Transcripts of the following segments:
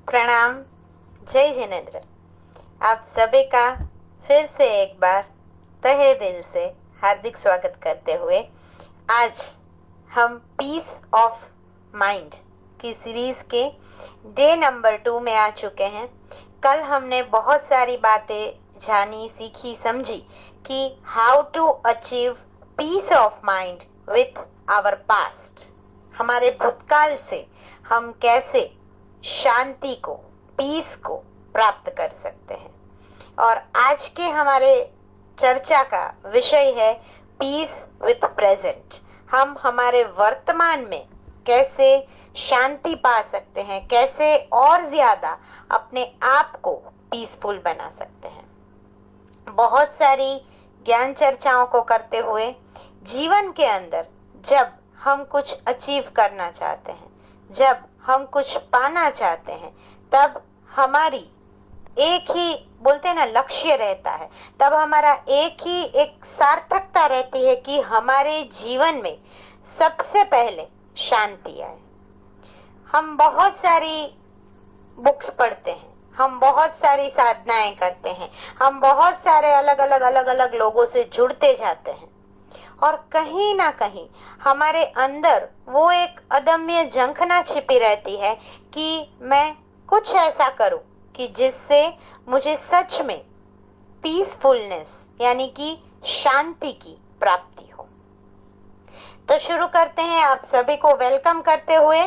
प्रणाम। जय जिनेन्द्र। आप सभी का फिर से एक बार तहे दिल से हार्दिक स्वागत करते हुए आज हम पीस ऑफ माइंड की सीरीज के डे नंबर 2 में आ चुके हैं। कल हमने बहुत सारी बातें जानी, सीखी, समझी कि how to achieve peace of mind with our past. हमारे भूतकाल से हम कैसे शांति को, पीस को प्राप्त कर सकते हैं। और आज के हमारे चर्चा का विषय है पीस विथ प्रेजेंट। हम हमारे वर्तमान में कैसे शांति पा सकते हैं, कैसे और ज्यादा अपने आप को पीसफुल बना सकते हैं। बहुत सारी ज्ञान चर्चाओं को करते हुए जीवन के अंदर जब हम कुछ अचीव करना चाहते हैं, जब हम कुछ पाना चाहते हैं, तब हमारी एक ही बोलते हैं ना लक्ष्य रहता है, तब हमारा एक सार्थकता रहती है कि हमारे जीवन में सबसे पहले शांति आए। हम बहुत सारी बुक्स पढ़ते हैं, हम बहुत सारी साधनाएं करते हैं, हम बहुत सारे अलग अलग लोगों से जुड़ते जाते हैं और कहीं ना कहीं हमारे अंदर वो एक अदम्य झंखना छिपी रहती है कि मैं कुछ ऐसा करूं कि जिससे मुझे सच में पीसफुलनेस यानी कि शांति की प्राप्ति हो। तो शुरू करते हैं। आप सभी को वेलकम करते हुए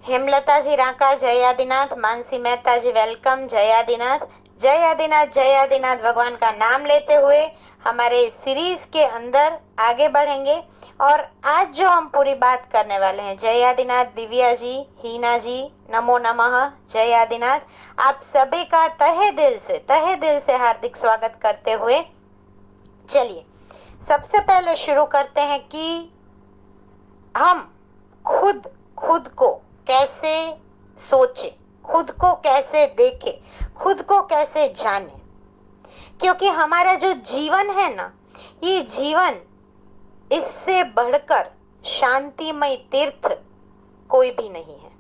हेमलता जी राका, जय आदिनाथ, मानसी मेहता जी वेलकम, जय आदिनाथ, जय आदिनाथ, जय आदिनाथ भगवान का नाम लेते हुए हमारे सीरीज के अंदर आगे बढ़ेंगे। और आज जो हम पूरी बात करने वाले हैं, जय आदिनाथ दिव्या जी, हीना जी, नमो नमः, जय आदिनाथ। आप सभी का तहे दिल से हार्दिक स्वागत करते हुए चलिए सबसे पहले शुरू करते हैं कि हम खुद को कैसे सोचे, खुद को कैसे देखे, खुद को कैसे जाने। क्योंकि हमारा जो जीवन है ना, ये जीवन इससे बढ़कर शांतिमय तीर्थ कोई भी नहीं है।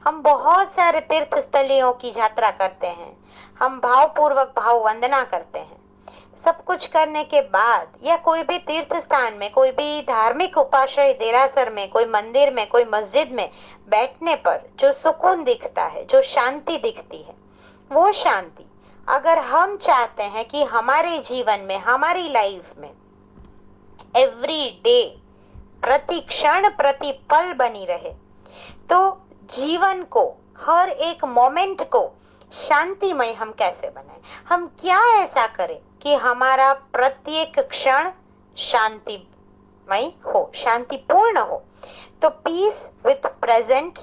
हम बहुत सारे तीर्थ स्थलियों की यात्रा करते हैं, हम भावपूर्वक भाव वंदना करते हैं। सब कुछ करने के बाद या कोई भी तीर्थ स्थान में, कोई भी धार्मिक उपाश्रय देरासर में, कोई मंदिर में, कोई मस्जिद में बैठने पर जो सुकून दिखता है, जो शांति दिखती है, वो शांति अगर हम चाहते हैं कि हमारे जीवन में, हमारी लाइफ में एवरी डे, प्रति क्षण प्रति पल बनी रहे, तो जीवन को, हर एक मोमेंट को शांतिमय हम कैसे बनाएं, हम क्या ऐसा करें कि हमारा प्रत्येक क्षण शांतिमय हो, शांतिपूर्ण हो। तो पीस विथ प्रेजेंट,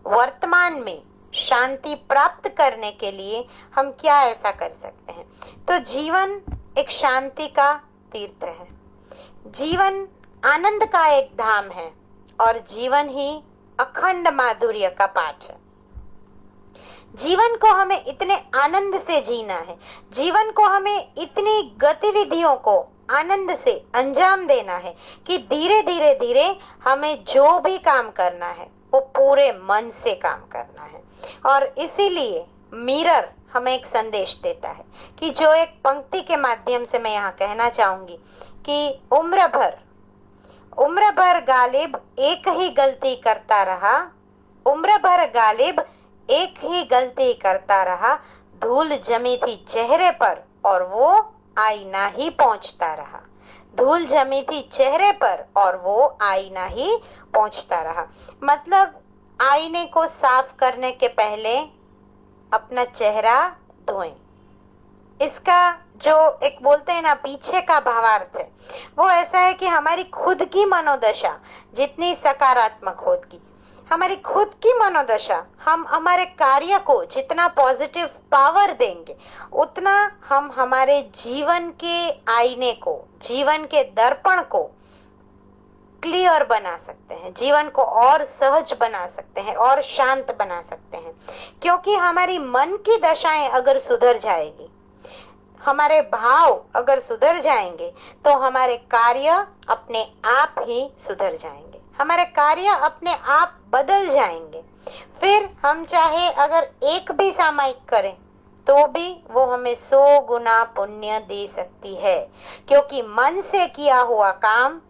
वर्तमान में शांति प्राप्त करने के लिए हम क्या ऐसा कर सकते हैं। तो जीवन एक शांति का तीर्थ है, जीवन आनंद का एक धाम है और जीवन ही अखंड माधुर्य का पाठ है। जीवन को हमें इतने आनंद से जीना है, जीवन को हमें इतनी गतिविधियों को आनंद से अंजाम देना है कि धीरे धीरे हमें जो भी काम करना है वो पूरे मन से काम करना है। और इसीलिए मिरर हमें एक संदेश देता है कि जो एक पंक्ति के माध्यम से मैं यहाँ कहना चाहूंगी कि उम्र भर गालिब एक ही गलती करता रहा, उम्र भर गालिब एक ही गलती करता रहा, धूल जमी थी चेहरे पर और वो आईना ही पहुंचता रहा, धूल जमी थी चेहरे पर और वो आईना ही पहुंचता रहा। मतलब आईने को साफ करने के पहले अपना चेहरा धोएं। इसका जो एक बोलते हैं ना पीछे का भावार्थ है, वो ऐसा है कि हमारी खुद की मनोदशा जितनी सकारात्मक होगी, हमारी खुद की मनोदशा, हम हमारे कार्य को जितना पॉजिटिव पावर देंगे, उतना हम हमारे जीवन के आईने को, जीवन के दर्पण को क्लियर बना सकते हैं, जीवन को और सहज बना सकते हैं और शांत बना सकते हैं। क्योंकि हमारी मन की दशाएं अगर सुधर जाएगी, हमारे भाव अगर सुधर जाएंगे, तो हमारे कार्य अपने आप ही सुधर जाएंगे, हमारे कार्य अपने आप बदल जाएंगे। फिर हम चाहे अगर एक भी सामायिक करें तो भी वो हमें 100 गुना पुण्य दे सकती है, क्योंकि मन से किया हुआ काम,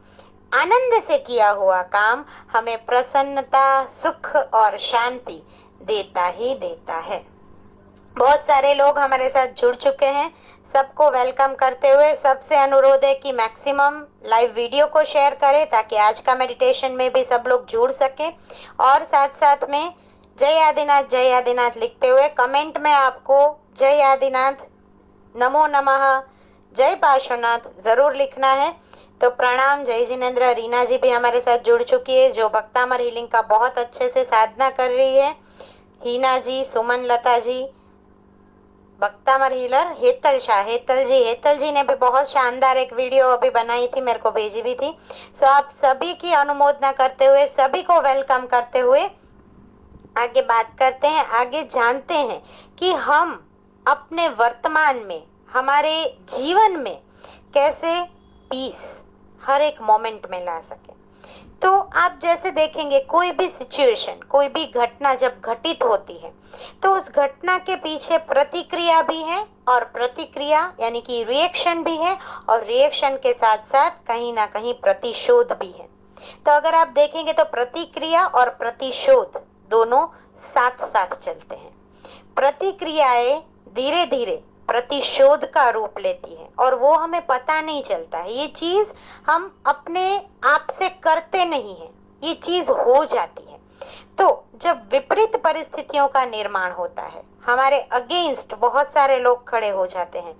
आनंद से किया हुआ काम हमें प्रसन्नता, सुख और शांति देता ही देता है। बहुत सारे लोग हमारे साथ जुड़ चुके हैं, सबको वेलकम करते हुए सबसे अनुरोध है कि मैक्सिमम लाइव वीडियो को शेयर करें ताकि आज का मेडिटेशन में भी सब लोग जुड़ सकें। और साथ साथ में जय आदिनाथ लिखते हुए कमेंट में आपको जय आदिनाथ, नमो नमः, जय पार्श्वनाथ जरूर लिखना है। तो प्रणाम, जय जिनेन्द्र। रीना जी भी हमारे साथ जुड़ चुकी है जो भक्तामर हीलिंग का बहुत अच्छे से साधना कर रही है। हीना जी, सुमन लता जी, भक्तामर हीलर हेतल शाह, हेतल जी ने भी बहुत शानदार एक वीडियो अभी बनाई थी, मेरे को भेजी भी थी। सो आप सभी की अनुमोदना करते हुए, सभी को वेलकम करते हुए आगे बात करते हैं, आगे जानते हैं कि हम अपने वर्तमान में, हमारे जीवन में कैसे पीस हर एक मोमेंट में ला सके। तो आप जैसे देखेंगे कोई भी सिचुएशन, कोई भी घटना जब घटित होती है तो उस घटना के पीछे प्रतिक्रिया भी है, और प्रतिक्रिया यानी कि रिएक्शन भी है, और रिएक्शन के साथ साथ कहीं ना कहीं प्रतिशोध भी है। तो अगर आप देखेंगे तो प्रतिक्रिया और प्रतिशोध दोनों साथ साथ चलते हैं। प्रतिक्रियाएं धीरे धीरे प्रतिशोध का रूप लेती है और वो हमें पता नहीं चलता है। ये चीज हम अपने आप से करते नहीं है, ये चीज हो जाती है। तो जब विपरीत परिस्थितियों का निर्माण होता है, हमारे अगेंस्ट बहुत सारे लोग खड़े हो जाते हैं,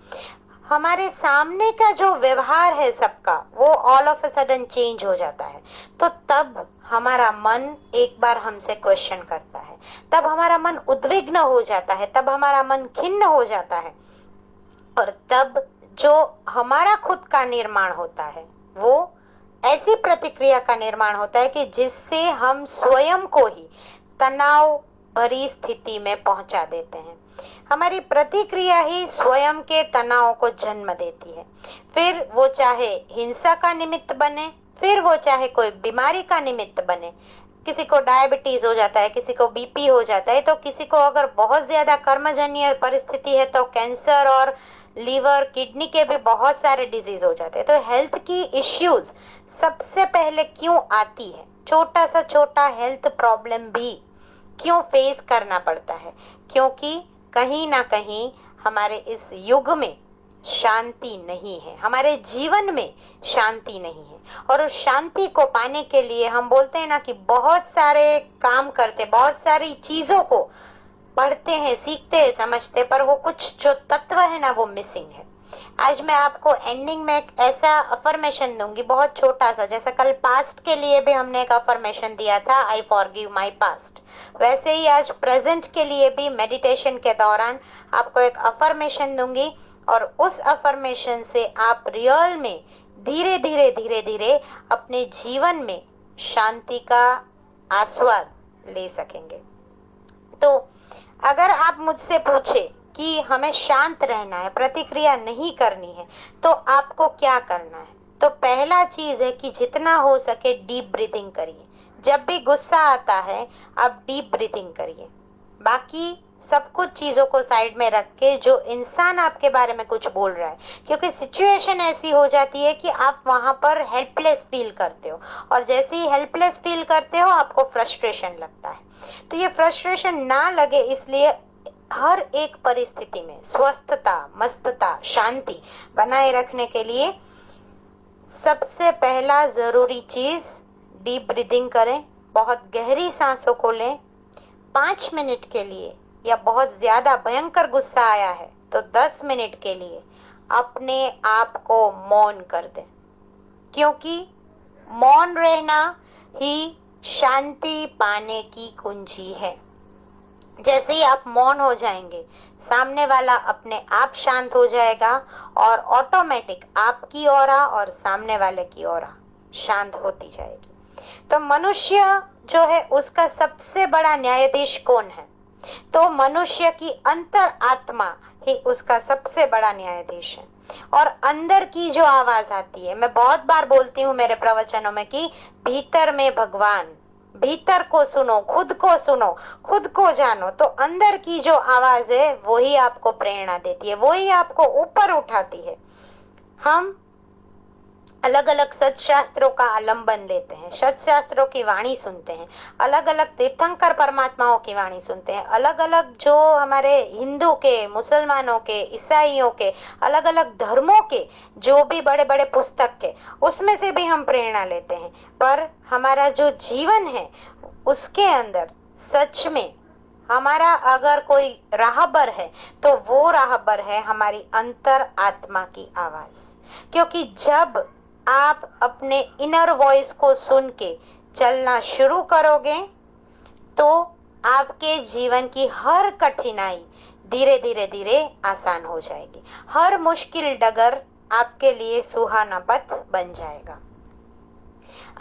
हमारे सामने का जो व्यवहार है सबका वो all of a sudden change हो जाता है, तो तब हमारा मन एक बार हमसे क्वेश्चन करता है, तब हमारा मन उद्विग्न हो जाता है, तब हमारा मन खिन्न हो जाता है, और तब जो हमारा खुद का निर्माण होता है वो ऐसी प्रतिक्रिया का निर्माण होता है कि जिससे हम स्वयं को ही तनाव भरी स्थिति में पहुंचा देते हैं। हमारी प्रतिक्रिया ही स्वयं के तनाव को जन्म देती है। फिर वो चाहे हिंसा का निमित्त बने, फिर वो चाहे कोई बीमारी का निमित्त बने। किसी को डायबिटीज हो जाता है, किसी को बीपी हो जाता है, तो किसी को अगर बहुत ज्यादा कर्मजन्य परिस्थिति है तो कैंसर और लीवर, किडनी के भी बहुत सारे डिजीज हो जाते हैं। तो हेल्थ की इश्यूज सबसे पहले क्यों आती है, छोटा सा छोटा हेल्थ प्रॉब्लम भी क्यों फेस करना पड़ता है, क्योंकि कहीं ना कहीं हमारे इस युग में शांति नहीं है, हमारे जीवन में शांति नहीं है। और उस शांति को पाने के लिए हम बोलते हैं ना कि बहुत सारे काम करते, बहुत सारी चीजों को पढ़ते हैं, सीखते हैं, समझते, पर वो कुछ जो तत्व है ना वो मिसिंग है। आज मैं आपको एंडिंग में एक ऐसा अफर्मेशन दूंगी, बहुत छोटा सा, जैसा कल पास्ट के लिए भी हमने एक अफर्मेशन दिया था, आई फॉरगिव माई पास्ट, वैसे ही आज प्रेजेंट के लिए भी मेडिटेशन के दौरान आपको एक अफर्मेशन दूंगी, और उस अफर्मेशन से आप रियल में धीरे धीरे धीरे धीरे अपने जीवन में शांति का आस्वाद ले सकेंगे। तो अगर आप मुझसे पूछे कि हमें शांत रहना है, प्रतिक्रिया नहीं करनी है, तो आपको क्या करना है? तो पहला चीज है कि जितना हो सके डीप ब्रीथिंग करिए। जब भी गुस्सा आता है आप डीप ब्रीथिंग करिए। बाकी सब कुछ चीजों को साइड में रख के जो इंसान आपके बारे में कुछ बोल रहा है, क्योंकि सिचुएशन ऐसी हो जाती है कि आप वहां पर हेल्पलेस फील करते हो, और जैसे ही हेल्पलेस फील करते हो आपको फ्रस्ट्रेशन लगता है। तो ये फ्रस्ट्रेशन ना लगे इसलिए हर एक परिस्थिति में स्वस्थता, मस्तता, शांति बनाए रखने के लिए सबसे पहला जरूरी चीज डीप ब्रीदिंग करें। बहुत गहरी सांसों को लें 5 मिनट के लिए, या बहुत ज्यादा भयंकर गुस्सा आया है तो 10 मिनट के लिए अपने आप को मौन कर दें, क्योंकि मौन रहना ही शांति पाने की कुंजी है। जैसे ही आप मौन हो जाएंगे सामने वाला अपने आप शांत हो जाएगा, और ऑटोमेटिक आपकी ऑरा और सामने वाले की ऑरा शांत होती जाएगी। तो मनुष्य जो है उसका सबसे बड़ा न्यायाधीश कौन है? तो मनुष्य की अंतर आत्मा ही उसका सबसे बड़ा न्यायाधीश है। और अंदर की जो आवाज आती है, मैं बहुत बार बोलती हूँ मेरे प्रवचनों में कि भीतर में भगवान, भीतर को सुनो, खुद को जानो, तो अंदर की जो आवाज है वही आपको प्रेरणा देती है, वही आपको ऊपर उठाती है। हम अलग अलग सत्शास्त्रों का आलंबन लेते हैं, सत्शास्त्रों की वाणी सुनते हैं, अलग अलग तीर्थंकर परमात्माओं की वाणी सुनते हैं, अलग अलग जो हमारे हिंदू के, मुसलमानों के, ईसाइयों के, अलग अलग धर्मों के जो भी बड़े बड़े पुस्तक के, उसमें से भी हम प्रेरणा लेते हैं। पर हमारा जो जीवन है उसके अंदर सच में हमारा अगर कोई राहबर है तो वो राहबर है हमारी अंतर आत्मा की आवाज। क्योंकि जब आप अपने इनर वॉइस को सुन के चलना शुरू करोगे तो आपके जीवन की हर कठिनाई धीरे धीरे धीरे आसान हो जाएगी, हर मुश्किल डगर आपके लिए सुहाना पथ बन जाएगा।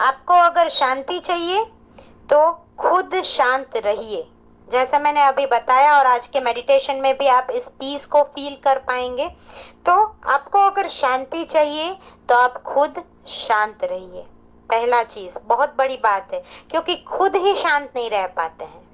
आपको अगर शांति चाहिए तो खुद शांत रहिए, जैसा मैंने अभी बताया, और आज के मेडिटेशन में भी आप इस पीस को फील कर पाएंगे। तो आपको अगर शांति चाहिए तो आप खुद शांत रहिए। पहला चीज, बहुत बड़ी बात है, क्योंकि खुद ही शांत नहीं रह पाते हैं।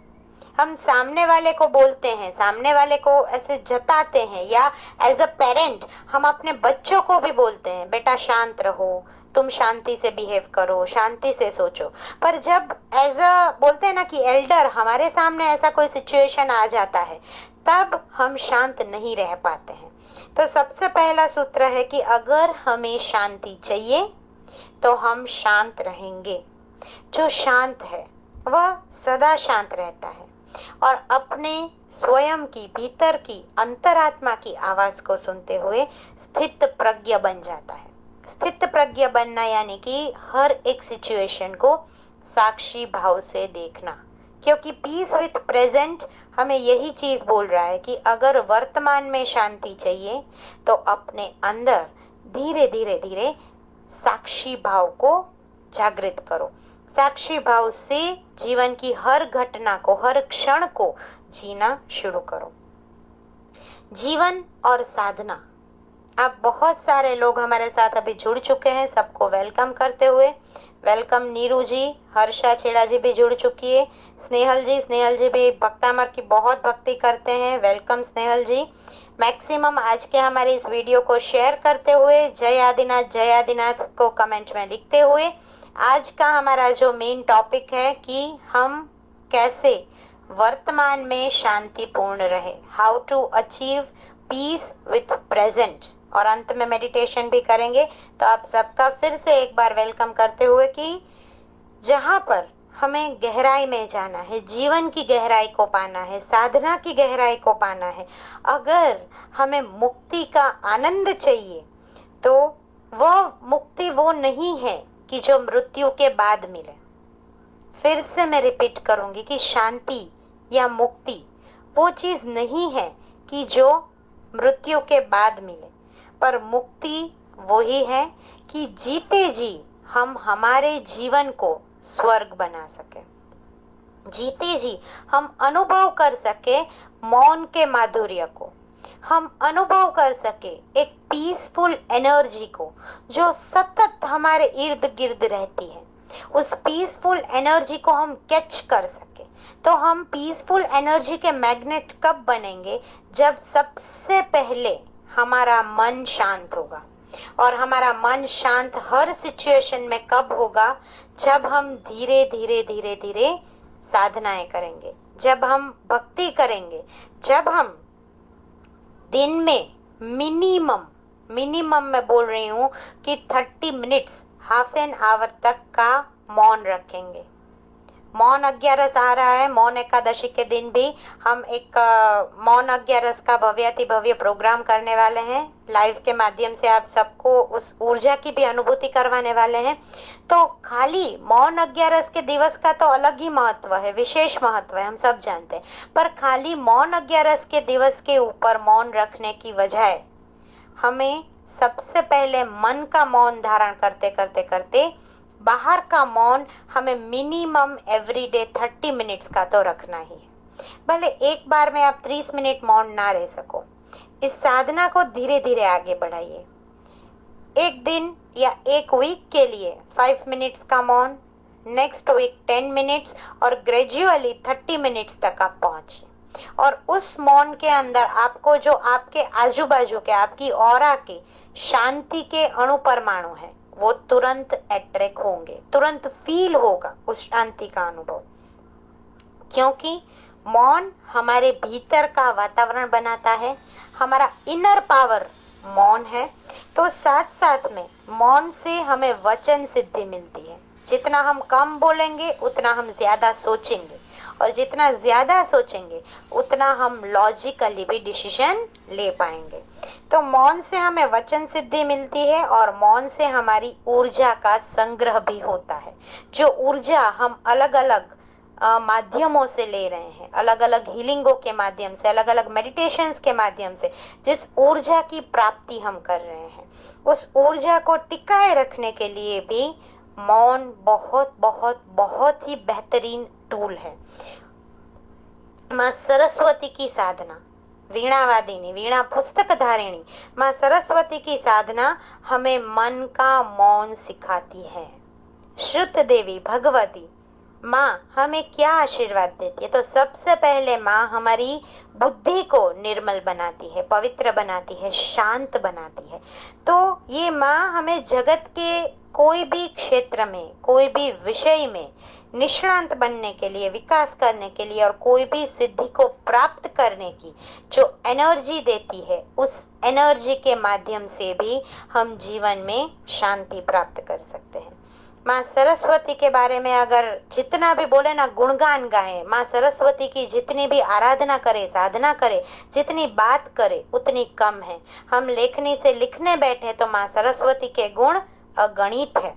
हम सामने वाले को बोलते हैं, सामने वाले को ऐसे जताते हैं, या एज अ पेरेंट हम अपने बच्चों को भी बोलते हैं, बेटा शांत रहो, तुम शांति से बिहेव करो, शांति से सोचो। पर जब एज अ बोलते हैं ना कि एल्डर हमारे सामने ऐसा कोई सिचुएशन आ जाता है, तब हम शांत नहीं रह पाते हैं। तो सबसे पहला सूत्र है कि अगर हमें शांति चाहिए तो हम शांत रहेंगे। जो शांत है वह सदा शांत रहता है और अपने स्वयं की, भीतर की, अंतरात्मा की आवाज को सुनते हुए स्थित प्रज्ञ बन जाता है। स्थित प्रज्ञ बनना यानी कि हर एक सिचुएशन को साक्षी भाव से देखना, क्योंकि पीस विथ प्रेजेंट हमें यही चीज बोल रहा है कि अगर वर्तमान में शांति चाहिए तो अपने अंदर धीरे धीरे धीरे साक्षी भाव को जागृत करो। साक्षी भाव से जीवन की हर घटना को, हर क्षण को जीना शुरू करो। जीवन और साधना, आप बहुत सारे लोग हमारे साथ अभी जुड़ चुके हैं, सबको वेलकम करते हुए, वेलकम नीरू जी, हर्षा छेड़ा जी भी जुड़ चुकी है, स्नेहल जी भी भक्तामर की बहुत भक्ति करते हैं, वेलकम स्नेहल जी। मैक्सिमम आज के हमारे इस वीडियो को शेयर करते हुए जय आदिनाथ को कमेंट में लिखते हुए, आज का हमारा जो मेन टॉपिक है कि हम कैसे वर्तमान में शांतिपूर्ण रहे, how to achieve peace with present, और अंत में मेडिटेशन भी करेंगे। तो आप सबका फिर से एक बार वेलकम करते हुए कि जहाँ पर हमें गहराई में जाना है, जीवन की गहराई को पाना है, साधना की गहराई को पाना है, अगर हमें मुक्ति का आनंद चाहिए तो वह मुक्ति वो नहीं है कि जो मृत्यु के बाद मिले। फिर से मैं रिपीट करूंगी कि शांति या मुक्ति वो चीज नहीं है कि जो मृत्यु के बाद मिले, पर मुक्ति वही है कि जीते जी हम हमारे जीवन को स्वर्ग बना सके, जीते जी हम अनुभव कर सके मौन के माधुर्य को, हम अनुभव कर सके एक पीसफुल एनर्जी को जो सतत हमारे इर्द गिर्द रहती है। उस पीसफुल एनर्जी को हम कैच कर सके। तो हम पीसफुल एनर्जी के मैग्नेट कब बनेंगे? जब सबसे पहले हमारा मन शांत होगा। और हमारा मन शांत हर सिचुएशन में कब होगा? जब हम धीरे धीरे धीरे धीरे साधनाएं करेंगे, जब हम भक्ति करेंगे, जब हम दिन में मिनिमम मैं बोल रही हूँ कि 30 मिनट्स, हाफ एन आवर तक का मौन रखेंगे। मौन अग्यारस आ रहा है, मौन एकादशी के दिन भी हम एक मौन अग्यारस का भव्याति भव्य प्रोग्राम करने वाले हैं। लाइव के माध्यम से आप सबको उस ऊर्जा की भी अनुभूति करवाने वाले हैं। तो खाली मौन अग्यारस के दिवस का तो अलग ही महत्व है, विशेष महत्व है, हम सब जानते हैं। पर खाली मौन अग्यारस के दिवस के ऊपर मौन रखने की बजाय हमें सबसे पहले मन का मौन धारण करते करते करते बाहर का मौन हमें मिनिमम एवरीडे 30 मिनट्स का तो रखना ही है। भले एक बार में आप 30 मिनट मौन ना रह सको, इस साधना को धीरे धीरे आगे बढ़ाइए। एक दिन या एक वीक के लिए 5 मिनट्स का मौन, नेक्स्ट वीक 10 मिनट्स और ग्रेजुअली 30 मिनट्स तक आप पहुंचिए। और उस मौन के अंदर आपको जो आपके आजू बाजू के, आपकी ऑरा के शांति के अणु परमाणु है, वो तुरंत अट्रैक्ट होंगे, तुरंत फील होगा उस शांति का अनुभव। क्योंकि मौन हमारे भीतर का वातावरण बनाता है, हमारा इनर पावर मौन है। तो साथ साथ में मौन से हमें वचन सिद्धि मिलती है। जितना हम कम बोलेंगे उतना हम ज्यादा सोचेंगे, और जितना ज्यादा सोचेंगे उतना हम लॉजिकली भी डिसीजन ले पाएंगे। तो मौन से हमें वचन सिद्धि मिलती है, और मौन से हमारी ऊर्जा का संग्रह भी होता है। जो ऊर्जा हम अलग अलग माध्यमों से ले रहे हैं, अलग अलग हीलिंगों के माध्यम से, अलग अलग मेडिटेशंस के माध्यम से जिस ऊर्जा की प्राप्ति हम कर रहे हैं, उस ऊर्जा को टिकाए रखने के लिए भी मौन बहुत बहुत बहुत ही बेहतरीन टूल है। माँ सरस्वती की साधना, वीणा वादिनी, वीणा पुस्तक धारिणी माँ सरस्वती की साधना हमें मन का मौन सिखाती है। श्रुत देवी भगवती माँ हमें क्या आशीर्वाद देती है? तो सबसे पहले माँ हमारी बुद्धि को निर्मल बनाती है, पवित्र बनाती है, शांत बनाती है। तो ये माँ हमें जगत के कोई भी क्षेत्र में, कोई भी विषय में निष्णांत बनने के लिए, विकास करने के लिए, और कोई भी सिद्धि को प्राप्त करने की जो एनर्जी देती है, उस एनर्जी के माध्यम से भी हम जीवन में शांति प्राप्त कर सकते हैं। माँ सरस्वती के बारे में अगर जितना भी बोले ना, गुणगान गाए, माँ सरस्वती की जितनी भी आराधना करे, साधना करे, जितनी बात करे उतनी कम है। हम लेखनी से लिखने बैठे तो माँ सरस्वती के गुण अगणित है।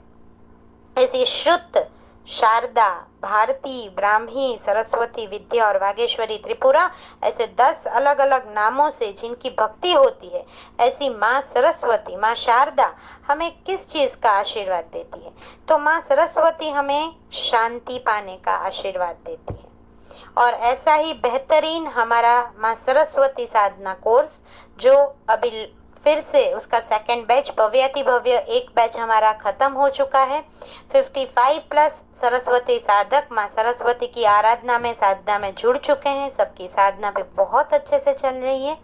ऐसी श्रुत, शारदा, भारती, ब्राह्मी, सरस्वती, विद्या और वागेश्वरी, त्रिपुरा, ऐसे 10 अलग अलग नामों से जिनकी भक्ति होती है, ऐसी माँ सरस्वती, माँ शारदा हमें किस चीज का आशीर्वाद देती है? तो माँ सरस्वती हमें शांति पाने का आशीर्वाद देती है। और ऐसा ही बेहतरीन हमारा माँ सरस्वती साधना कोर्स, जो अभी फिर से उसका सेकंड बैच, भव्याति भव्य एक बैच हमारा खत्म हो चुका है। 55 प्लस सरस्वती साधक माँ सरस्वती की आराधना में, साधना में जुड़ चुके हैं। सबकी साधना भी बहुत अच्छे से चल रही है,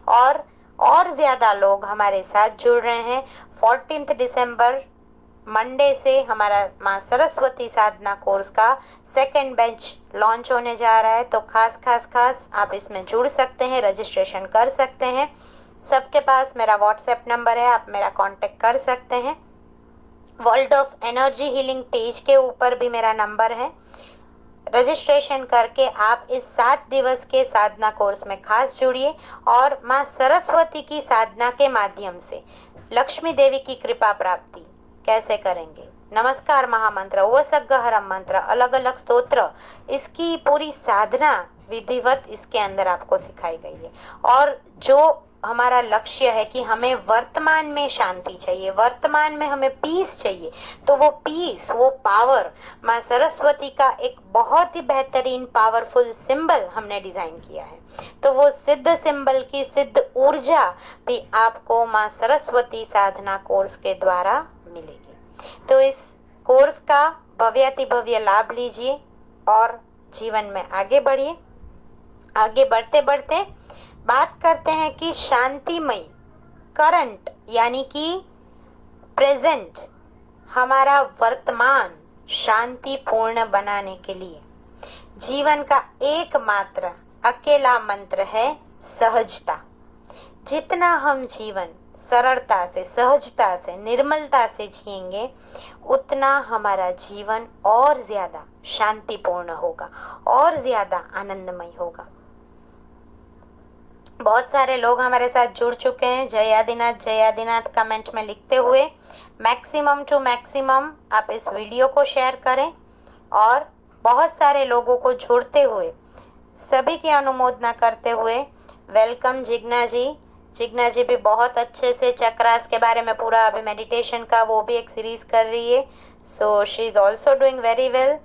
और ज्यादा लोग हमारे साथ जुड़ रहे हैं। 14 दिसंबर मंडे से हमारा माँ सरस्वती साधना कोर्स का सेकंड बैच लॉन्च होने जा रहा है। तो खास आप इसमें जुड़ सकते हैं, रजिस्ट्रेशन कर सकते हैं। सबके पास मेरा व्हाट्सएप नंबर है, आप मेरा कांटेक्ट कर सकते हैं। World of energy healing page के ऊपर भी मेरा नंबर है। रजिस्ट्रेशन करके आप इस 7 दिवस के साधना कोर्स में खास जुड़िए, और माँ सरस्वती की साधना के माध्यम से लक्ष्मी देवी की कृपा प्राप्ति कैसे करेंगे, नमस्कार महामंत्र, ओवसग्गहरम मंत्र, अलग अलग स्तोत्र, इसकी पूरी साधना विधिवत इसके अंदर आपको सिखाई गई है। और जो हमारा लक्ष्य है कि हमें वर्तमान में शांति चाहिए, वर्तमान में हमें पीस चाहिए, तो वो पीस, वो पावर, माँ सरस्वती का एक बहुत ही बेहतरीन पावरफुल सिंबल हमने डिजाइन किया है। तो वो सिद्ध सिंबल की सिद्ध ऊर्जा भी आपको माँ सरस्वती साधना कोर्स के द्वारा मिलेगी। तो इस कोर्स का भव्याति भव्य लाभ लीजिए और जीवन में आगे बढ़िए। आगे बढ़ते बढ़ते बात करते हैं कि शांतिमय करंट यानी कि प्रेजेंट, हमारा वर्तमान शांतिपूर्ण बनाने के लिए जीवन का एकमात्र अकेला मंत्र है सहजता। जितना हम जीवन सरलता से, सहजता से, निर्मलता से जिएंगे, उतना हमारा जीवन और ज्यादा शांतिपूर्ण होगा, और ज्यादा आनंदमय होगा। बहुत सारे लोग हमारे साथ जुड़ चुके हैं। जय आदिनाथ कमेंट में लिखते हुए मैक्सिमम टू मैक्सिमम आप इस वीडियो को शेयर करें, और बहुत सारे लोगों को जोड़ते हुए, सभी की अनुमोदना करते हुए वेलकम जिग्ना जी भी बहुत अच्छे से चक्रास के बारे में पूरा अभी मेडिटेशन का वो भी एक सीरीज कर रही है। So she is also doing very well.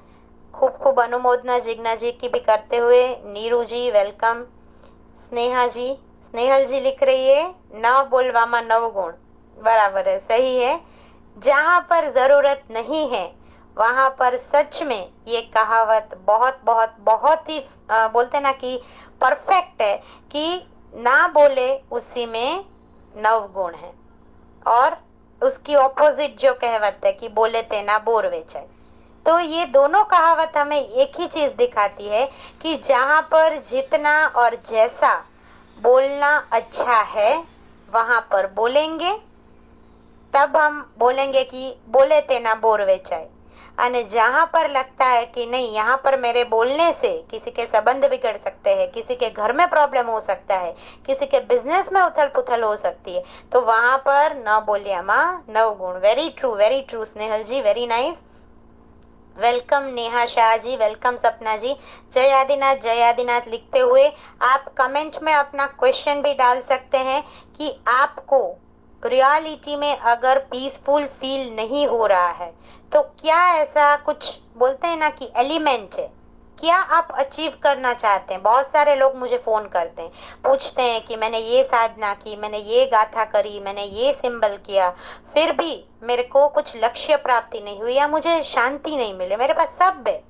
खूब अनुमोदना जिग्ना जी की भी करते हुए। नीरू जी वेलकम। स्नेहल जी लिख रही है न बोलवामा नवगुण, बराबर है, सही है। जहाँ पर जरूरत नहीं है वहाँ पर सच में ये कहावत बहुत बहुत बहुत ही बोलते ना कि परफेक्ट है कि ना बोले उसी में 9 गुण है, और उसकी ऑपोजिट जो कहावत है कि बोले ते ना बोर वेचाय। तो ये दोनों कहावत हमें एक ही चीज दिखाती है कि जहाँ पर जितना और जैसा बोलना अच्छा है वहां पर बोलेंगे, तब हम बोलेंगे कि बोले ते ना बोर वेचाय। और जहाँ पर लगता है कि नहीं, यहाँ पर मेरे बोलने से किसी के संबंध बिगड़ सकते हैं, किसी के घर में प्रॉब्लम हो सकता है, किसी के बिजनेस में उथल पुथल हो सकती है, तो वहां पर न बोलिया माँ 9 गुण। Very true Snehal ji, very nice. Welcome Neha Shah ji, welcome Sapna ji. जय आदिनाथ लिखते हुए आप कमेंट में अपना क्वेश्चन भी डाल सकते हैं कि आपको रियलिटी में अगर पीसफुल फील नहीं हो रहा है तो क्या ऐसा कुछ बोलते हैं ना कि एलिमेंट है, क्या आप अचीव करना चाहते हैं। बहुत सारे लोग मुझे फोन करते हैं, पूछते हैं कि मैंने ये साधना की, मैंने ये गाथा करी, मैंने ये सिंबल किया, फिर भी मेरे को कुछ लक्ष्य प्राप्ति नहीं हुई या मुझे शांति नहीं मिले। मेरे पास सब है,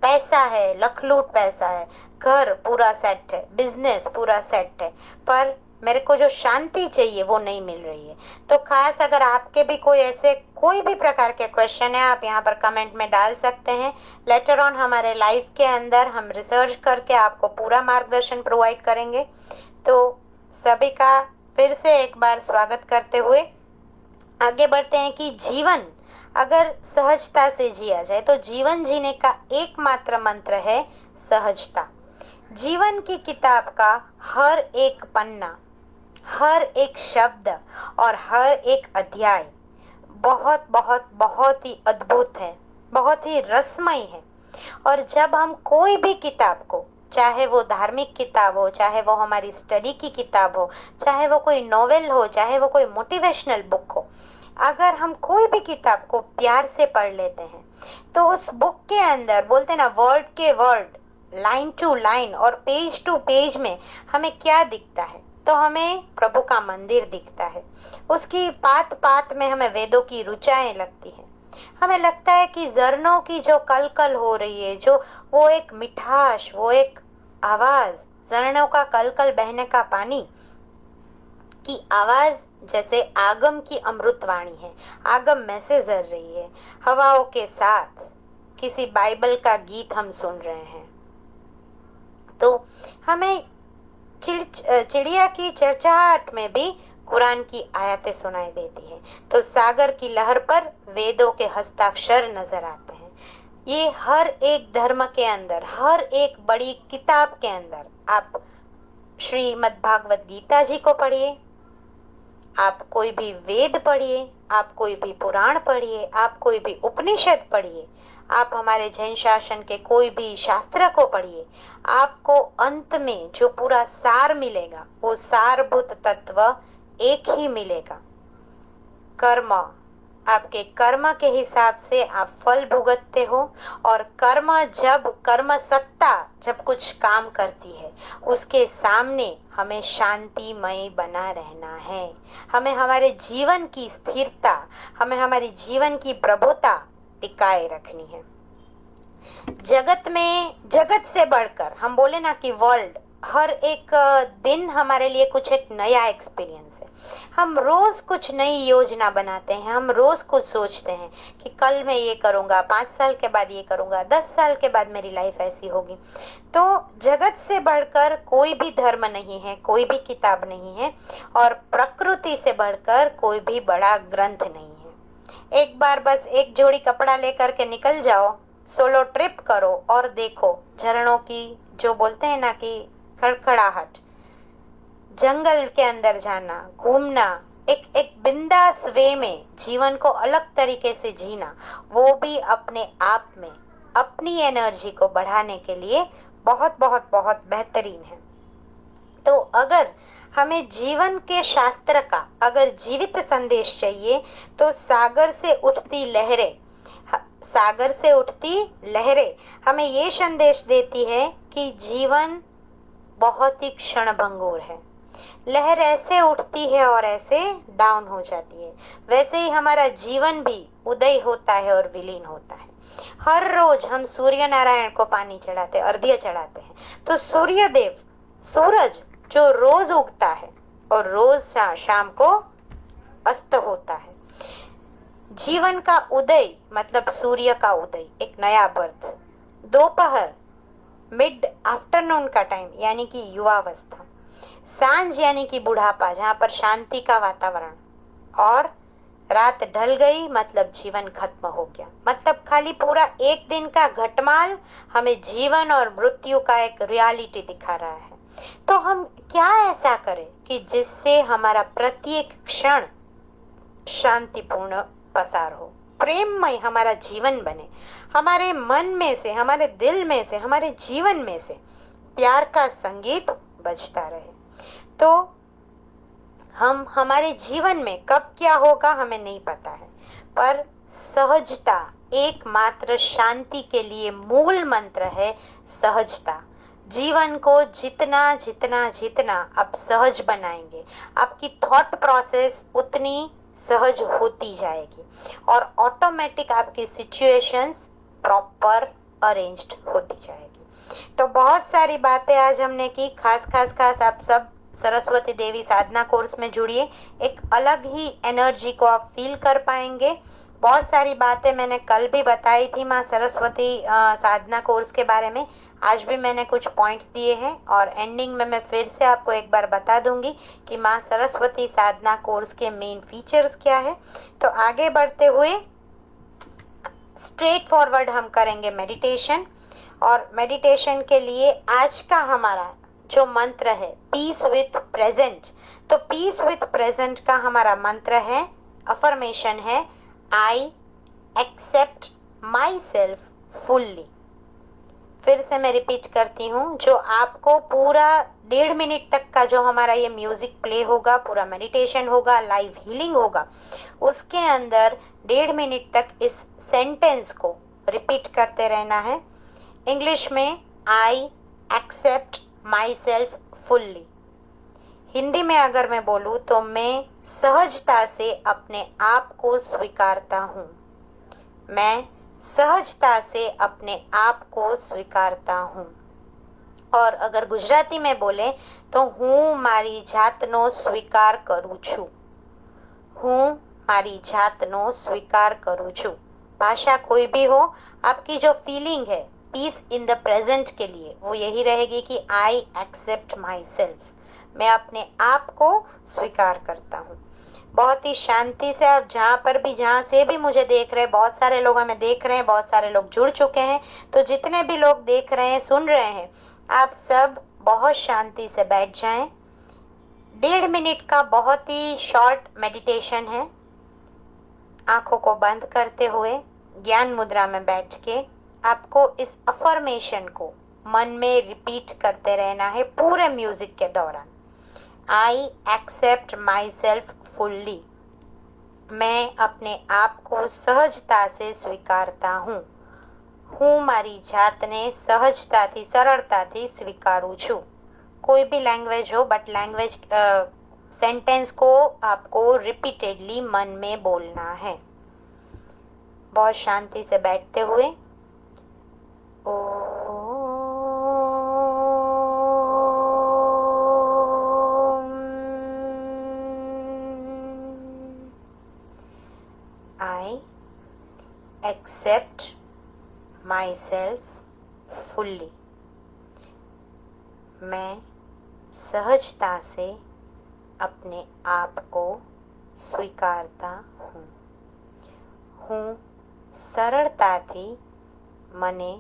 पैसा है, लखलूट पैसा है, घर पूरा सेट है, बिजनेस पूरा सेट है, पर मेरे को जो शांति चाहिए वो नहीं मिल रही है। तो खास अगर आपके भी कोई ऐसे कोई भी प्रकार के क्वेश्चन है, आप यहाँ पर कमेंट में डाल सकते हैं। लेटर ऑन हमारे लाइव के अंदर हम रिसर्च करके आपको पूरा मार्गदर्शन प्रोवाइड करेंगे। तो सभी का फिर से एक बार स्वागत करते हुए आगे बढ़ते हैं कि जीवन अगर सहजता से जिया जाए तो जीवन जीने का एकमात्र मंत्र है सहजता। जीवन की किताब का हर एक पन्ना, हर एक शब्द और हर एक अध्याय बहुत बहुत बहुत ही अद्भुत है, बहुत ही रसमय है। और जब हम कोई भी किताब को, चाहे वो धार्मिक किताब हो, चाहे वो हमारी स्टडी की किताब हो, चाहे वो कोई नॉवेल हो, चाहे वो कोई मोटिवेशनल बुक हो, अगर हम कोई भी किताब को प्यार से पढ़ लेते हैं तो उस बुक के अंदर बोलते ना वर्ड के वर्ड, लाइन टू लाइन और पेज टू पेज में हमें क्या दिखता है, तो हमें प्रभु का मंदिर दिखता है। उसकी पात पात में हमें वेदों की ऋचाएं लगती है। हमें लगता है कि झरनों की जो कलकल हो रही है, जो वो एक मिठास, वो एक आवाज, झरनों का कलकल बहने का पानी की आवाज जैसे आगम की अमृतवाणी है, आगम मैसेज कर रही है। हवाओं के साथ किसी बाइबल का गीत हम सुन रहे हैं, तो हमें चिड़िया की चहचहाहट में भी कुरान की आयतें सुनाई देती हैं। तो सागर की लहर पर वेदों के हस्ताक्षर नजर आते हैं। ये हर एक धर्म के अंदर, हर एक बड़ी किताब के अंदर, आप श्रीमद् भागवत गीता जी को पढ़िए, आप कोई भी वेद पढ़िए, आप कोई भी पुराण पढ़िए, आप कोई भी उपनिषद पढ़िए, आप हमारे जैन शासन के कोई भी शास्त्र को पढ़िए, आपको अंत में जो पूरा सार मिलेगा वो सारभूत तत्व एक ही मिलेगा। कर्म, आपके कर्म के हिसाब से आप फल भुगतते हो, और कर्म सत्ता जब कुछ काम करती है उसके सामने हमें शांतिमय बना रहना है। हमें हमारे जीवन की स्थिरता, हमें हमारी जीवन की प्रभुता टिकाए रखनी है। जगत से बढ़कर हम बोले ना कि वर्ल्ड, हर एक दिन हमारे लिए कुछ एक नया एक्सपीरियंस है। हम रोज कुछ नई योजना बनाते हैं, हम रोज कुछ सोचते हैं कि कल मैं ये करूंगा, 5 साल के बाद ये करूंगा, 10 साल के बाद मेरी लाइफ ऐसी होगी। तो जगत से बढ़कर कोई भी धर्म नहीं है, कोई भी किताब नहीं है, और प्रकृति से बढ़कर कोई भी बड़ा ग्रंथ नहीं है। एक बार बस एक जोड़ी कपड़ा लेकर के निकल जाओ, सोलो ट्रिप करो और देखो झरनों की जो बोलते हैं ना कि खड़खड़ाहट, जंगल के अंदर जाना, घूमना, एक बिंदास वे में जीवन को अलग तरीके से जीना, वो भी अपने आप में अपनी एनर्जी को बढ़ाने के लिए बहुत बहुत बहुत बेहतरीन है। तो अगर हमें जीवन के शास्त्र का अगर जीवित संदेश चाहिए तो सागर से उठती लहरें हमें ये संदेश देती है कि जीवन बहुत ही क्षणभंगुर है। लहर ऐसे उठती है और ऐसे डाउन हो जाती है, वैसे ही हमारा जीवन भी उदय होता है और विलीन होता है। हर रोज हम सूर्य नारायण को पानी चढ़ाते, अर्घ्य चढ़ाते हैं। तो सूर्य देव, सूरज जो रोज उगता है और रोज शाम को अस्त होता है। जीवन का उदय मतलब सूर्य का उदय, एक नया बर्थ। दोपहर मिड आफ्टरनून का टाइम यानी कि युवावस्था। सांझ यानी कि बुढ़ापा, जहाँ पर शांति का वातावरण। और रात ढल गई मतलब जीवन खत्म हो गया। मतलब खाली पूरा एक दिन का घटमाल हमें जीवन और मृत्यु का एक रियलिटी दिखा रहा है। तो हम क्या ऐसा करें कि जिससे हमारा प्रत्येक क्षण शांतिपूर्ण पसार हो, प्रेममय हमारा जीवन बने, हमारे मन में से, हमारे दिल में से, हमारे जीवन में से प्यार का संगीत बजता रहे। तो हम हमारे जीवन में कब क्या होगा हमें नहीं पता है, पर सहजता एकमात्र शांति के लिए मूल मंत्र है। सहजता। जीवन को जितना जितना जितना आप सहज बनाएंगे, आपकी थॉट प्रोसेस उतनी सहज होती जाएगी और ऑटोमेटिक आपकी सिचुएशंस प्रॉपर अरेंज्ड होती जाएगी। तो बहुत सारी बातें आज हमने की। खास आप सब सरस्वती देवी साधना कोर्स में जुड़िए, एक अलग ही एनर्जी को आप फील कर पाएंगे। बहुत सारी बातें मैंने कल भी बताई थी माँ सरस्वती साधना कोर्स के बारे में। आज भी मैंने कुछ पॉइंट्स दिए हैं और एंडिंग में मैं फिर से आपको एक बार बता दूंगी कि माँ सरस्वती साधना कोर्स के मेन फीचर्स क्या है। तो आगे बढ़ते हुए स्ट्रेट फॉरवर्ड हम करेंगे मेडिटेशन। और मेडिटेशन के लिए आज का हमारा जो मंत्र है पीस विथ प्रेजेंट। तो पीस विथ प्रेजेंट का हमारा मंत्र है, अफर्मेशन है, I accept myself fully. फिर से मैं रिपीट करती हूँ, जो आपको पूरा 1.5 मिनट तक का जो हमारा ये म्यूजिक प्ले होगा, पूरा मेडिटेशन होगा, लाइव हीलिंग होगा, उसके अंदर 1.5 मिनट तक इस सेंटेंस को रिपीट करते रहना है। इंग्लिश में I accept myself fully. Hindi में अगर मैं बोलूँ तो मैं सहजता से अपने आप को स्वीकारता हूँ। मैं सहजता से अपने आप को स्वीकारता हूँ। और अगर गुजराती में बोले तो હું મારી જાતનો સ્વીકાર કરું છું। હું મારી જાતનો સ્વીકાર કરું છું। भाषा कोई भी हो, आपकी जो फीलिंग है पीस इन द प्रेजेंट के लिए वो यही रहेगी कि आई एक्सेप्ट माई सेल्फ, मैं अपने आप को स्वीकार करता हूँ। बहुत ही शांति से आप जहाँ पर भी, जहाँ से भी मुझे देख रहे हैं, बहुत सारे लोग हमें देख रहे हैं, बहुत सारे लोग जुड़ चुके हैं, तो जितने भी लोग देख रहे हैं, सुन रहे हैं, आप सब बहुत शांति से बैठ जाएं। 1.5 मिनट का बहुत ही शॉर्ट मेडिटेशन है। आंखों को बंद करते हुए ज्ञान मुद्रा में बैठ के आपको इस अफर्मेशन को मन में रिपीट करते रहना है पूरे म्यूजिक के दौरान। I accept myself fully, मैं अपने आप को सहजता से स्वीकारता हूँ। હું મારી જાતને સહજતાથી સરળતાથી સ્વીકારું છું। कोई भी लैंग्वेज हो, बट लैंग्वेज सेंटेंस को आपको रिपीटेडली मन में बोलना है। बहुत शांति से बैठते हुए I accept myself fully, मैं सहजता से अपने आप को स्वीकारता हूँ। હું સરળતાથી મને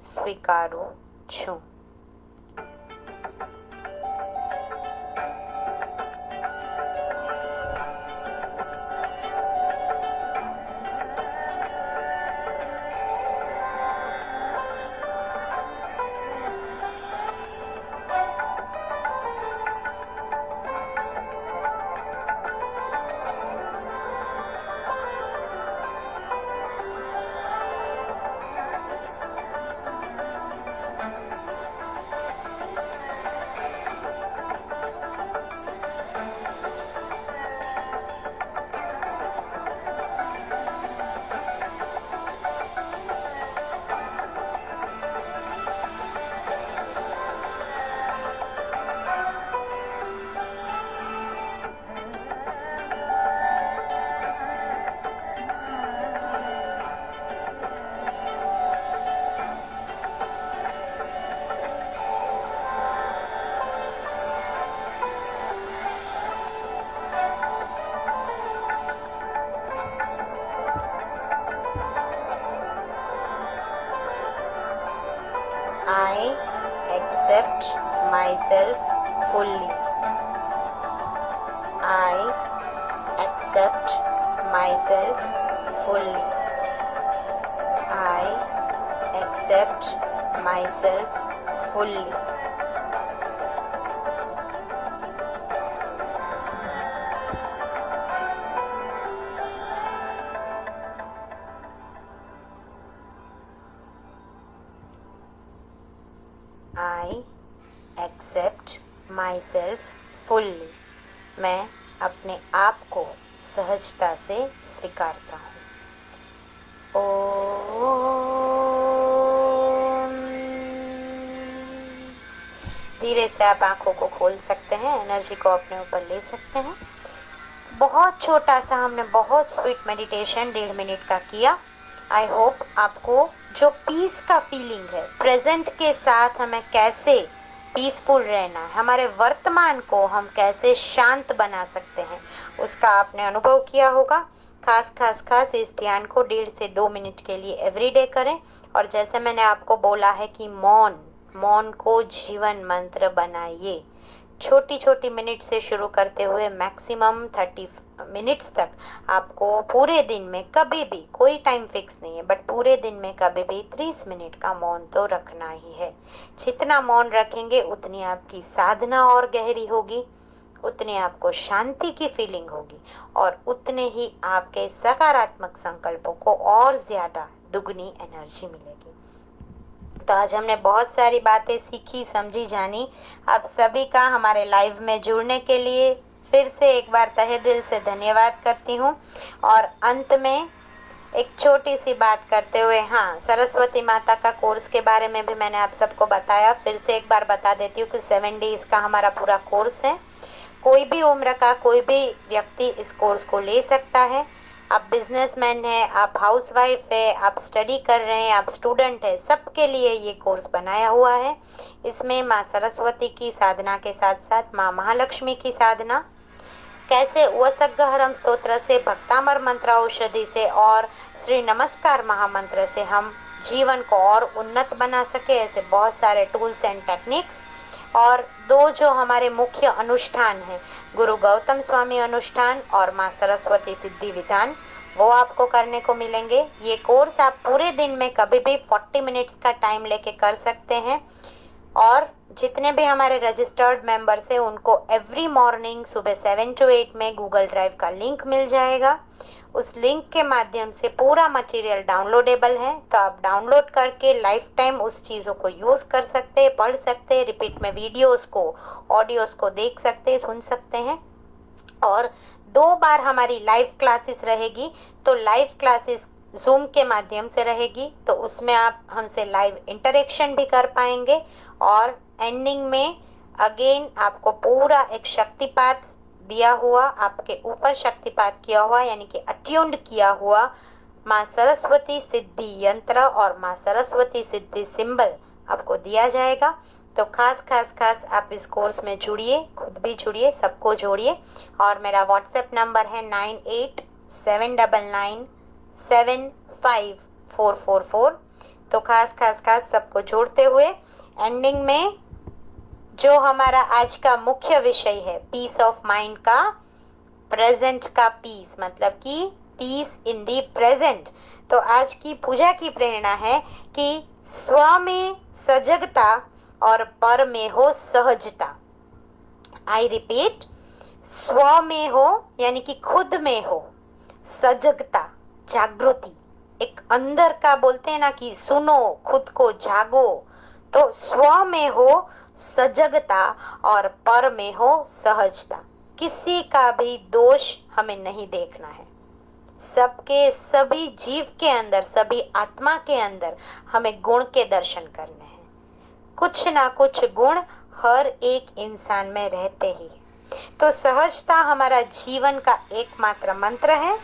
સ્વીકારું છું। accept myself fully. I accept myself fully. I accept myself fully. I accept myself fully. मैं अपने आप को सहजता से स्वीकारता हूँ. ओम. धीरे से आप आंखों को खोल सकते हैं, एनर्जी को अपने ऊपर ले सकते हैं. बहुत छोटा सा हमने बहुत स्वीट मेडिटेशन 1.5 मिनट का किया. आई होप आपको जो पीस का फीलिंग है, प्रेजेंट के साथ हमें कैसे पीसफुल रहना है, हमारे वर्तमान को हम कैसे शांत बना सकते हैं, उसका आपने अनुभव किया होगा. खास इस ध्यान को 1.5 से 2 मिनट के लिए एवरीडे करें. और जैसे मैंने आपको बोला है कि मौन को जीवन मंत्र बनाइए. छोटी छोटी मिनट से शुरू करते हुए मैक्सिमम 30 मिनट्स तक आपको पूरे दिन में कभी भी, कोई टाइम फिक्स नहीं है, बट पूरे दिन में कभी भी 30 मिनट का मौन तो रखना ही है. जितना मौन रखेंगे उतनी आपकी साधना और गहरी होगी, उतनी आपको शांति की फीलिंग होगी और उतने ही आपके सकारात्मक संकल्पों को और ज्यादा दुगनी एनर्जी मिलेगी. तो आज हमने बहुत सारी बातें सीखी, समझी, जानी. आप सभी का हमारे लाइव में जुड़ने के लिए फिर से एक बार तहे दिल से धन्यवाद करती हूँ. और अंत में एक छोटी सी बात करते हुए, हाँ, सरस्वती माता का कोर्स के बारे में भी मैंने आप सबको बताया. फिर से एक बार बता देती हूँ कि 7 डेज का हमारा पूरा कोर्स है. कोई भी उम्र का कोई भी व्यक्ति इस कोर्स को ले सकता है. आप बिजनेसमैन हैं, आप हाउसवाइफ है, आप स्टडी कर रहे हैं, आप स्टूडेंट है, सबके लिए ये कोर्स बनाया हुआ है. इसमें माँ सरस्वती की साधना के साथ साथ माँ महालक्ष्मी की साधना, कैसे वसग्गहरम स्तोत्र से, भक्तामर मंत्र औषधि से और श्री नमस्कार महामंत्र से हम जीवन को और उन्नत बना सके, ऐसे बहुत सारे टूल्स एंड टेक्निक्स. और 2 जो हमारे मुख्य अनुष्ठान हैं, गुरु गौतम स्वामी अनुष्ठान और माँ सरस्वती सिद्धि विधान, वो आपको करने को मिलेंगे. ये कोर्स आप पूरे दिन में कभी भी 40 मिनट्स का टाइम लेके कर सकते हैं. और जितने भी हमारे रजिस्टर्ड मेंबर्स हैं उनको एवरी मॉर्निंग सुबह 7 to 8 में गूगल ड्राइव का लिंक मिल जाएगा. उस लिंक के माध्यम से पूरा मटेरियल डाउनलोडेबल है, तो आप डाउनलोड करके लाइफ टाइम उस चीज़ों को यूज़ कर सकते हैं, पढ़ सकते हैं, रिपीट में वीडियोस को, ऑडियोस को देख सकते हैं, सुन सकते हैं. और 2 बार हमारी लाइव क्लासेस रहेगी. तो लाइव क्लासेस जूम के माध्यम से रहेगी, तो उसमें आप हमसे लाइव इंटरेक्शन भी कर पाएंगे. और एंडिंग में अगेन आपको पूरा एक शक्तिपात दिया हुआ, आपके ऊपर शक्तिपात किया हुआ, यानी कि अट्यून्ड किया हुआ माँ सरस्वती सिद्धि यंत्र और माँ सरस्वती सिद्धि सिंबल आपको दिया जाएगा. तो खास आप इस कोर्स में जुड़िए, खुद भी जुड़िए, सबको जोड़िए. और मेरा व्हाट्सएप नंबर है 9879975444. तो खास सबको जोड़ते हुए एंडिंग में जो हमारा आज का मुख्य विषय है, पीस ऑफ माइंड का, प्रेजेंट का पीस, मतलब कि पीस इन दी प्रेजेंट. तो आज की पूजा की प्रेरणा है कि स्व में सजगता और पर में हो सहजता. आई रिपीट, स्व में हो यानी कि खुद में हो सजगता, जागृति, एक अंदर का बोलते हैं ना कि सुनो, खुद को जागो. तो स्व में हो सजगता और पर में हो सहजता. किसी का भी दोष हमें नहीं देखना है. सबके, सभी जीव के अंदर, सभी आत्मा के अंदर हमें गुण के दर्शन करने हैं. कुछ ना कुछ गुण हर एक इंसान में रहते ही. तो सहजता हमारा जीवन का एकमात्र मंत्र है.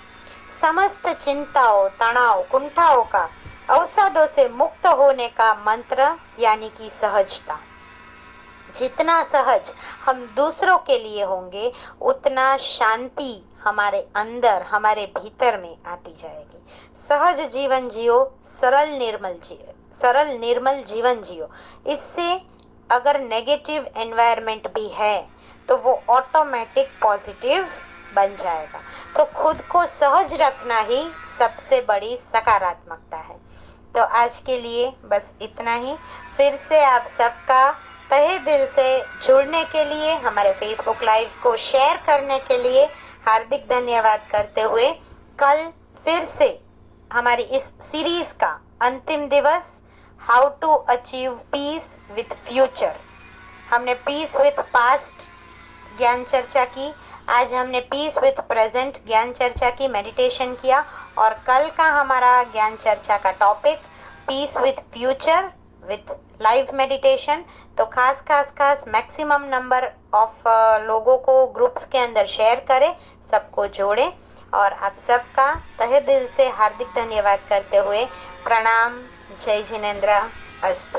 समस्त चिंताओं, तनाव, कुंठाओं का, अवसादों से मुक्त होने का मंत्र यानी कि सहजता. जितना सहज हम दूसरों के लिए होंगे, उतना शांति हमारे अंदर, हमारे भीतर में आती जाएगी. सहज जीवन जियो, सरल निर्मल जीवन जियो. इससे अगर नेगेटिव एनवायरनमेंट भी है तो वो ऑटोमेटिक पॉजिटिव बन जाएगा। तो खुद को सहज रखना ही सबसे बड़ी सकारात्मकता है। तो आज के लिए बस इतना ही। फिर से आप सबका तहे दिल से जुड़ने के लिए, हमारे फेसबुक लाइव को शेयर करने के लिए हार्दिक धन्यवाद करते हुए कल फिर से हमारी इस सीरीज का अंतिम दिवस, how to achieve peace with future. हमने पीस विथ पास्ट ज्ञान चर्चा की, आज हमने पीस विथ प्रेजेंट ज्ञान चर्चा की, मेडिटेशन किया, और कल का हमारा ज्ञान चर्चा का topic peace with future with live meditation. तो खास मैक्सिमम नंबर ऑफ लोगों को ग्रुप्स के अंदर शेयर करें, सबको जोड़ें, और आप सबका तहे दिल से हार्दिक धन्यवाद करते हुए प्रणाम। जय जिनेंद्र अस्तु।